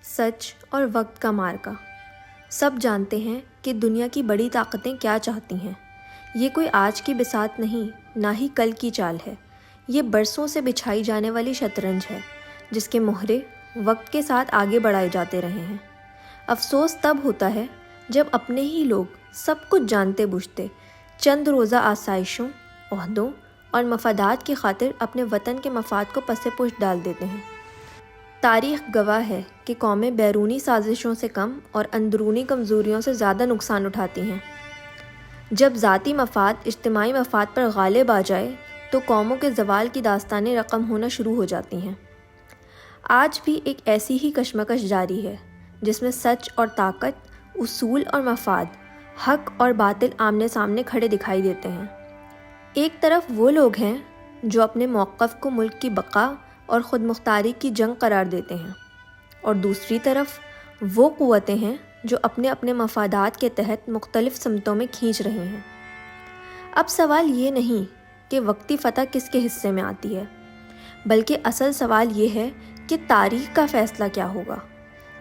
سچ اور وقت کا مارکا۔ سب جانتے ہیں کہ دنیا کی بڑی طاقتیں کیا چاہتی ہیں۔ یہ کوئی آج کی بساط نہیں، نہ ہی کل کی چال ہے۔ یہ برسوں سے بچھائی جانے والی شطرنج ہے، جس کے مہرے وقت کے ساتھ آگے بڑھائے جاتے رہے ہیں۔ افسوس تب ہوتا ہے جب اپنے ہی لوگ سب کچھ جانتے بوجھتے چند روزہ آسائشوں، عہدوں اور مفادات کی خاطر اپنے وطن کے مفاد کو پس پشت ڈال دیتے ہیں۔ تاریخ گواہ ہے کہ قومیں بیرونی سازشوں سے کم اور اندرونی کمزوریوں سے زیادہ نقصان اٹھاتی ہیں۔ جب ذاتی مفاد اجتماعی مفاد پر غالب آ جائے تو قوموں کے زوال کی داستانیں رقم ہونا شروع ہو جاتی ہیں۔ آج بھی ایک ایسی ہی کشمکش جاری ہے، جس میں سچ اور طاقت، اصول اور مفاد، حق اور باطل آمنے سامنے کھڑے دکھائی دیتے ہیں۔ ایک طرف وہ لوگ ہیں جو اپنے موقف کو ملک کی بقا اور خود مختاری کی جنگ قرار دیتے ہیں، اور دوسری طرف وہ قوتیں ہیں جو اپنے اپنے مفادات کے تحت مختلف سمتوں میں کھینچ رہے ہیں۔ اب سوال یہ نہیں کہ وقتی فتح کس کے حصے میں آتی ہے، بلکہ اصل سوال یہ ہے کہ تاریخ کا فیصلہ کیا ہوگا،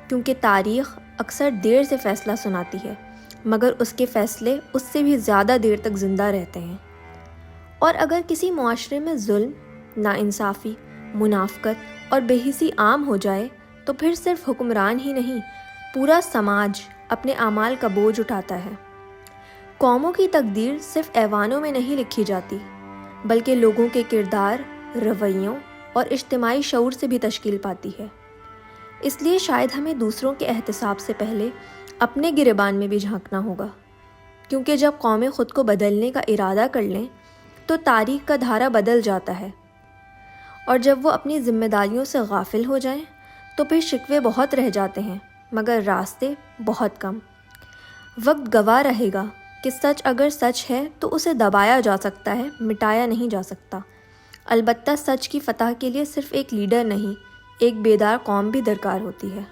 کیونکہ تاریخ اکثر دیر سے فیصلہ سناتی ہے، مگر اس کے فیصلے اس سے بھی زیادہ دیر تک زندہ رہتے ہیں۔ اور اگر کسی معاشرے میں ظلم، ناانصافی، منافقت اور بے حسی عام ہو جائے تو پھر صرف حکمران ہی نہیں، پورا سماج اپنے اعمال کا بوجھ اٹھاتا ہے۔ قوموں کی تقدیر صرف ایوانوں میں نہیں لکھی جاتی، بلکہ لوگوں کے کردار، رویوں اور اجتماعی شعور سے بھی تشکیل پاتی ہے۔ اس لیے شاید ہمیں دوسروں کے احتساب سے پہلے اپنے گریبان میں بھی جھانکنا ہوگا، کیونکہ جب قومیں خود کو بدلنے کا ارادہ کر لیں تو تاریخ کا دھارا بدل جاتا ہے، اور جب وہ اپنی ذمہ داریوں سے غافل ہو جائیں تو پھر شکوے بہت رہ جاتے ہیں، مگر راستے بہت کم۔ وقت گواہ رہے گا کہ سچ اگر سچ ہے تو اسے دبایا جا سکتا ہے، مٹایا نہیں جا سکتا۔ البتہ سچ کی فتح کے لیے صرف ایک لیڈر نہیں، ایک بیدار قوم بھی درکار ہوتی ہے۔